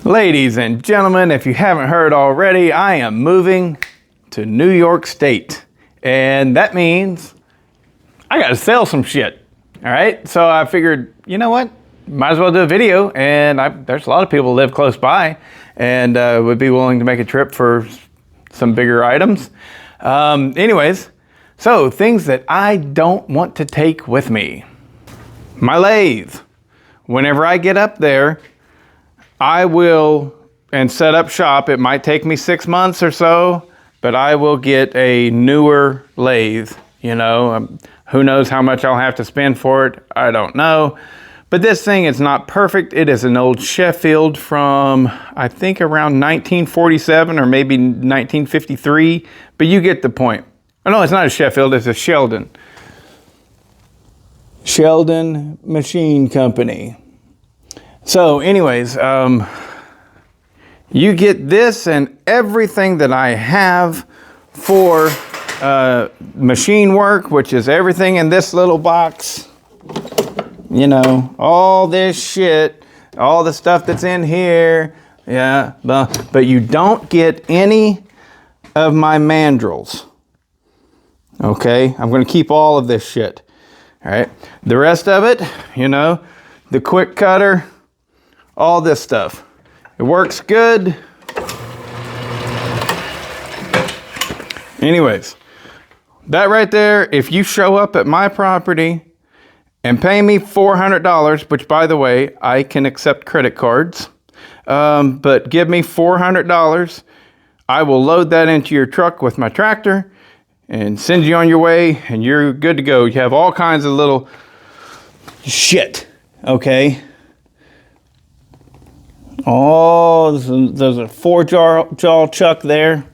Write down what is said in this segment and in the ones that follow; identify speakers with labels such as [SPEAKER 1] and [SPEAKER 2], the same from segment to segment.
[SPEAKER 1] Ladies and gentlemen, if you haven't heard already, I am moving to New York State. And that means I gotta sell some shit. All right, so I figured, you know what? Might as well do a video, and there's a lot of people who live close by and would be willing to make a trip for some bigger items. Anyways, so things that I don't want to take with me. My lathe. Whenever I get up there, I will, and set up shop, it might take me 6 months or so, but I will get a newer lathe, you know. Who knows how much I'll have to spend for it, I don't know. But this thing is not perfect. It is an old Sheffield from, I think around 1947 or maybe 1953, but you get the point. Oh no, it's not a Sheffield, it's a Sheldon. Sheldon Machine Company. So anyways, you get this and everything that I have for machine work, which is everything in this little box. You know, all this shit, all the stuff that's in here. Yeah, but you don't get any of my mandrels. Okay, I'm gonna keep all of this shit. All right, the rest of it, you know, the quick cutter, all this stuff. It works good. Anyways, that right there, if you show up at my property and pay me $400, which by the way, I can accept credit cards, but give me $400, I will load that into your truck with my tractor and send you on your way, and you're good to go. You have all kinds of little shit, okay? Oh, there's a 4-jaw chuck there.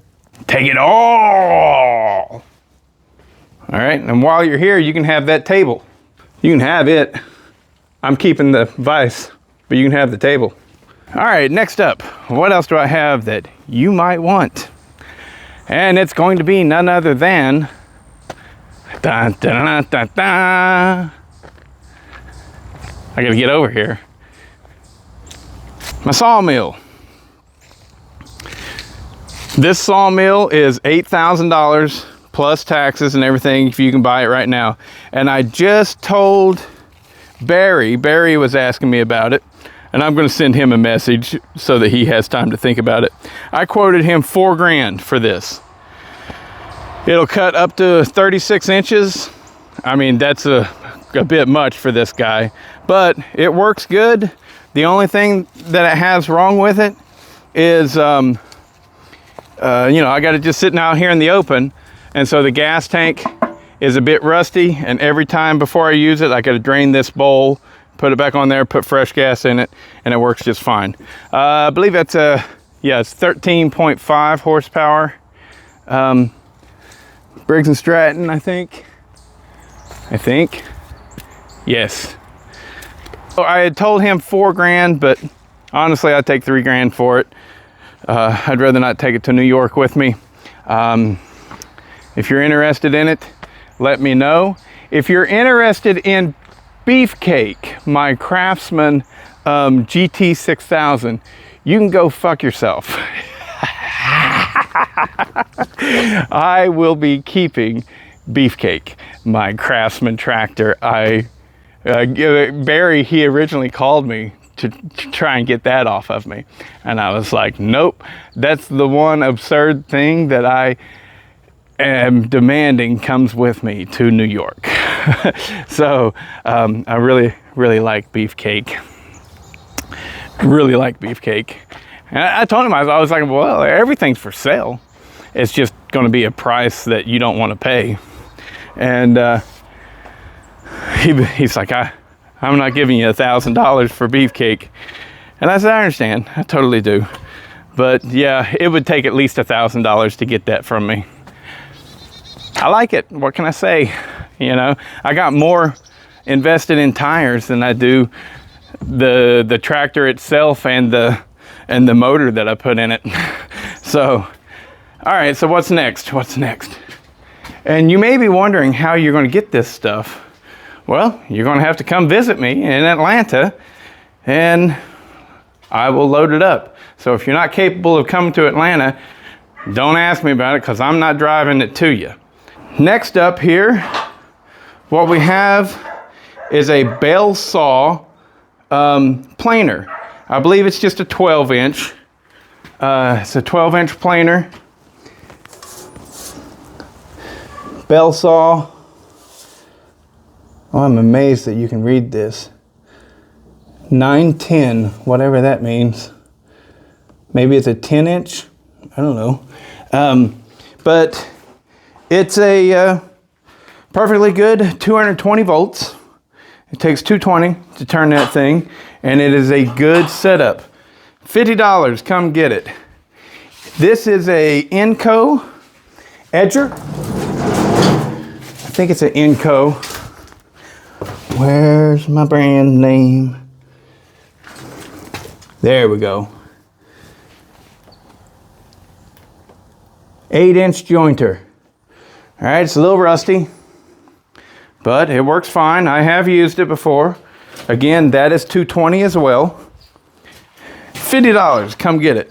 [SPEAKER 1] Take it all. All right, and while you're here, you can have that table. You can have it. I'm keeping the vise, but you can have the table. All right, next up, what else do I have that you might want? And it's going to be none other than, I gotta get over here. My sawmill. This sawmill is $8,000 plus taxes and everything if you can buy it right now. And I just told Barry was asking me about it, and I'm gonna send him a message so that he has time to think about it. I quoted him $4 grand for this. It'll cut up to 36 inches. I mean, that's a bit much for this guy, but it works good. The only thing that it has wrong with it is, you know, I got it just sitting out here in the open, and so the gas tank is a bit rusty, and every time before I use it, I got to drain this bowl, put it back on there, put fresh gas in it, and it works just fine. I believe that's yeah, it's 13.5 horsepower. Briggs & Stratton, I think. Yes. So I had told him $4 grand, but honestly, I'd take $3 grand for it. I'd rather not take it to New York with me. If you're interested in it, let me know. If you're interested in Beefcake, my Craftsman GT6000, you can go fuck yourself. I will be keeping Beefcake, my Craftsman tractor. Barry, he originally called me to try and get that off of me, and I was like, nope, that's the one absurd thing that I am demanding comes with me to New York. So I really like Beefcake. Really like Beefcake. And I told him, I was like, well, everything's for sale. It's just going to be a price that you don't want to pay. And he's like, I'm not giving you $1,000 for Beefcake. And I said, I understand, I totally do. But yeah, it would take at least $1,000 to get that from me. I like it, what can I say? You know, I got more invested in tires than I do the tractor itself and the motor that I put in it. So, all right, so what's next? And you may be wondering how you're going to get this stuff. Well, you're going to have to come visit me in Atlanta, and I will load it up. So if you're not capable of coming to Atlanta, don't ask me about it because I'm not driving it to you. Next up here, what we have is a Bandsaws planer. I believe it's just a 12-inch. It's a 12-inch planer. Bandsaws. Oh, I'm amazed that you can read this. 910, whatever that means. Maybe it's a 10-inch. I don't know. But it's a perfectly good 220 volts. It takes 220 to turn that thing, and it is a good setup. $50, come get it. This is a Inco edger. I think it's an Inco. Where's my brand name? There we go. 8-inch jointer. All right, it's a little rusty, but it works fine. I have used it before. Again, that is 220 as well. $50, come get it.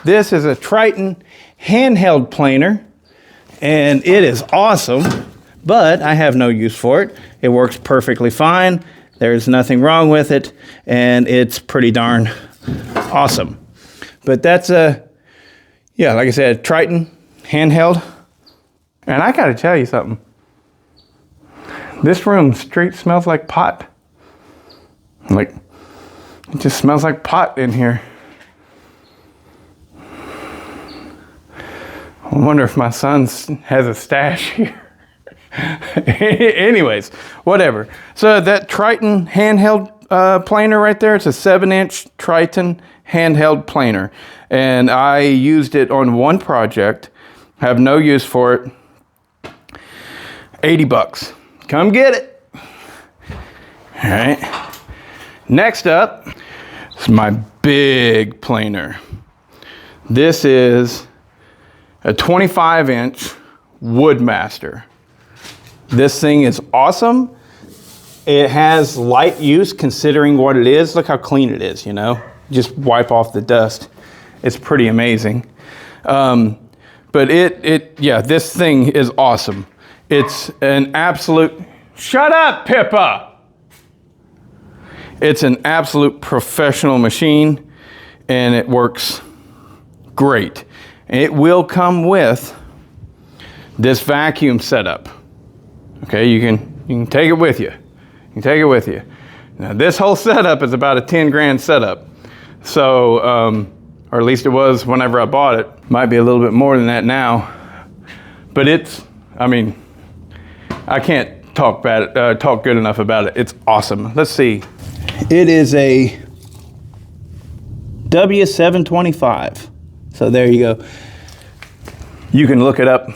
[SPEAKER 1] This is a Triton handheld planer, and it is awesome, but I have no use for it. It works perfectly fine. There's nothing wrong with it, and it's pretty darn awesome. But that's yeah, like I said, Triton handheld. And I gotta tell you something. This room straight smells like pot. Like, it just smells like pot in here. I wonder if my son has a stash here. Anyways, whatever. So that Triton handheld planer right there, it's a 7-inch Triton handheld planer. And I used it on one project. Have no use for it. $80. Come get it. All right. Next up is my big planer. This is a 25-inch Woodmaster. This thing is awesome. It has light use considering what it is. Look how clean it is, you know? Just wipe off the dust. It's pretty amazing. But yeah, this thing is awesome. It's an absolute, shut up, Pippa! It's an absolute professional machine, and it works great. It will come with this vacuum setup. Okay, you can take it with you. You can take it with you. Now, this whole setup is about a 10 grand setup. So, or at least it was whenever I bought it. Might be a little bit more than that now. But it's, I mean, I can't talk good enough about it. It's awesome. Let's see. It is a W725. So there you go. You can look it up.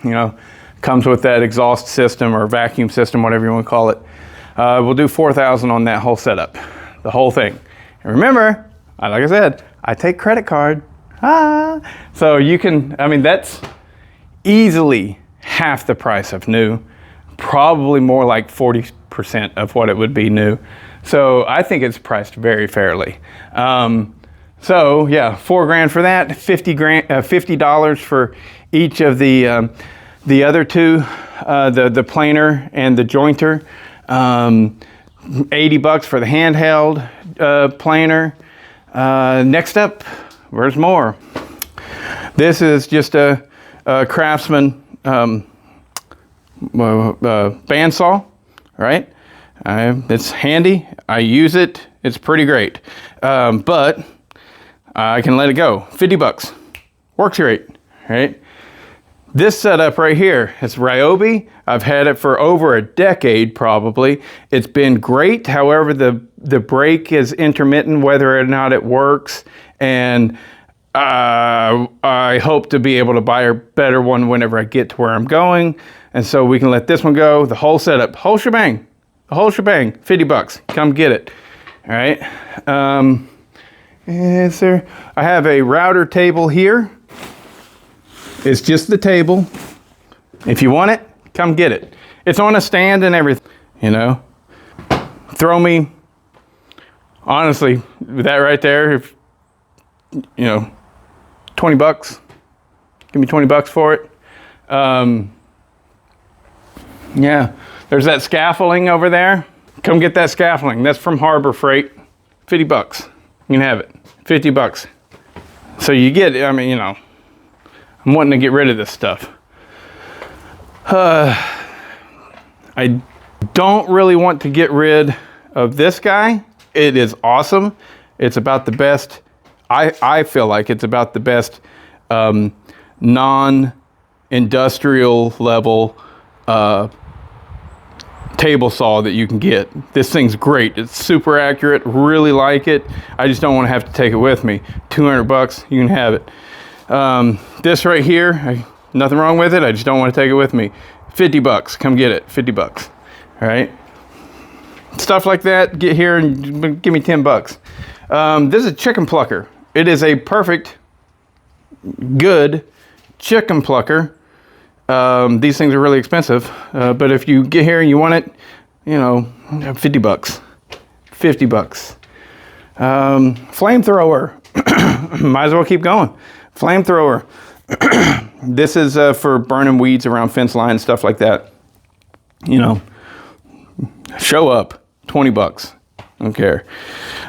[SPEAKER 1] You know, comes with that exhaust system or vacuum system, whatever you want to call it. We'll do $4,000 on that whole setup, the whole thing. And remember, like I said, I take credit card. So you can, I mean, that's easily half the price of new, probably more like 40% of what it would be new. So I think it's priced very fairly. So yeah, $4 grand for that, $50 for each of the other two, the planer and the jointer. $80 for the handheld planer. Next up, where's more? This is just a Craftsman bandsaw, right? It's handy. I use it. It's pretty great. But I can let it go. $50. Works great, right? This setup right here, it's Ryobi. I've had it for over a decade probably. It's been great. However, the brake is intermittent whether or not it works. And I hope to be able to buy a better one whenever I get to where I'm going. And so we can let this one go. The whole setup, whole shebang, the whole shebang, $50. Come get it. All right. Is there? I have a router table here. It's just the table. If you want it, come get it. It's on a stand and everything, you know. Throw me honestly, with that right there, if, you know, 20 bucks, give me 20 bucks for it. Yeah, there's that scaffolding over there. Come get that scaffolding. That's from Harbor Freight. 50 bucks. You can have it. 50 bucks. So you get, I mean, you know, I'm wanting to get rid of this stuff. I don't really want to get rid of this guy. It is awesome. It's about the best, I feel like it's about the best non-industrial level table saw that you can get. This thing's great. It's super accurate. Really like it. I just don't want to have to take it with me. 200 bucks, you can have it. This right here, nothing wrong with it. I just don't want to take it with me. 50 bucks, come get it. 50 bucks. All right. Stuff like that, get here and give me 10 bucks. This is a chicken plucker. It is a perfect, good chicken plucker. These things are really expensive, but if you get here and you want it, you know, 50 bucks. 50 bucks. Flamethrower. Might as well keep going. Flamethrower. This is for burning weeds around fence line, stuff like that. You know, show up. 20 bucks. Don't care.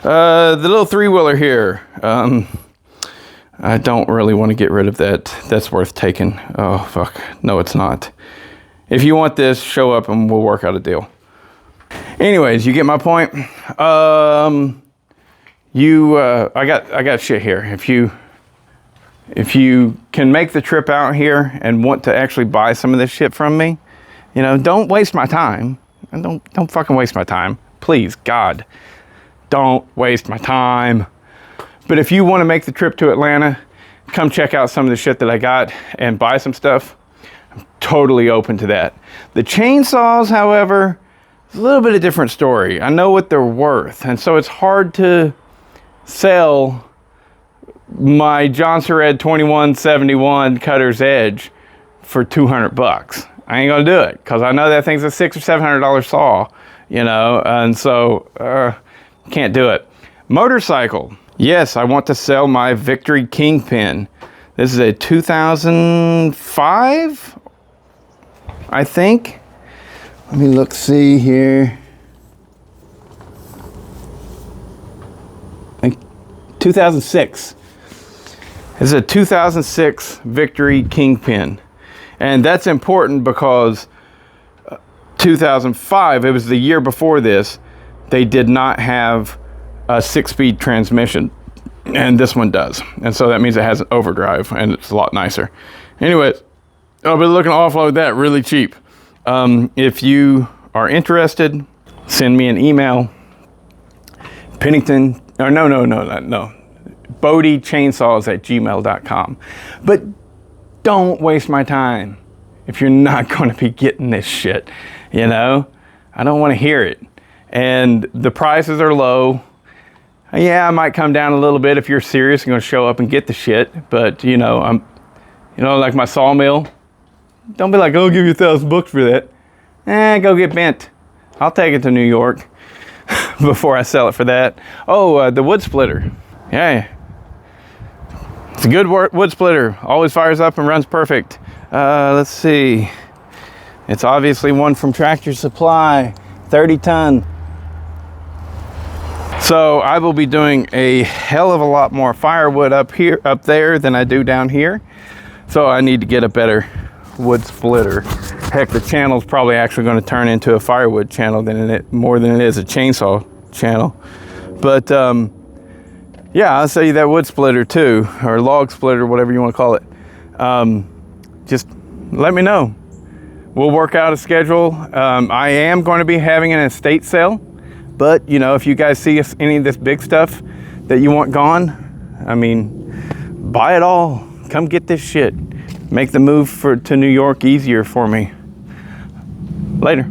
[SPEAKER 1] The little 3-wheeler here. I don't really want to get rid of that. That's worth taking. Oh, fuck. No, it's not. If you want this, show up and we'll work out a deal. Anyways, you get my point. I got shit here. If you can make the trip out here and want to actually buy some of this shit from me, you know, don't waste my time. And don't fucking waste my time. Please, God. Don't waste my time. But if you want to make the trip to Atlanta, come check out some of the shit that I got and buy some stuff, I'm totally open to that. The chainsaws, however, is a little bit of a different story. I know what they're worth, and so it's hard to sell my John Surratt 2171 Cutter's Edge for 200 bucks. I ain't gonna do it, because I know that thing's a $600 or $700 saw, you know, and so can't do it. Motorcycle. Yes, I want to sell my Victory Kingpin. This is a 2005, I think. Let me see here. 2006. This is a 2006 Victory Kingpin. And that's important because 2005, it was the year before this, they did not have a 6-speed transmission, and this one does, and so that means it has an overdrive and it's a lot nicer. Anyways, I'll be looking to offload that really cheap. If you are interested, send me an email. Pennington, or no, bodiechainsaws@gmail.com. But don't waste my time if you're not going to be getting this shit. You know, I don't want to hear it, and the prices are low. Yeah, I might come down a little bit if you're serious and going to show up and get the shit. But, you know, like my Sawmill. Don't be like, oh, I'll give you $1,000 for that. Go get bent. I'll take it to New York before I sell it for that. Oh, the wood splitter. Yeah. It's a good wood splitter. Always fires up and runs perfect. Let's see. It's obviously one from Tractor Supply. 30-ton. So I will be doing a hell of a lot more firewood up there than I do down here. So I need to get a better wood splitter. Heck, the channel's probably actually going to turn into a firewood channel more than it is a chainsaw channel. But yeah, I'll sell you that wood splitter too, or log splitter, whatever you want to call it. Just let me know. We'll work out a schedule. I am going to be having an estate sale. But, you know, if you guys see any of this big stuff that you want gone, I mean, buy it all. Come get this shit. Make the move to New York easier for me. Later.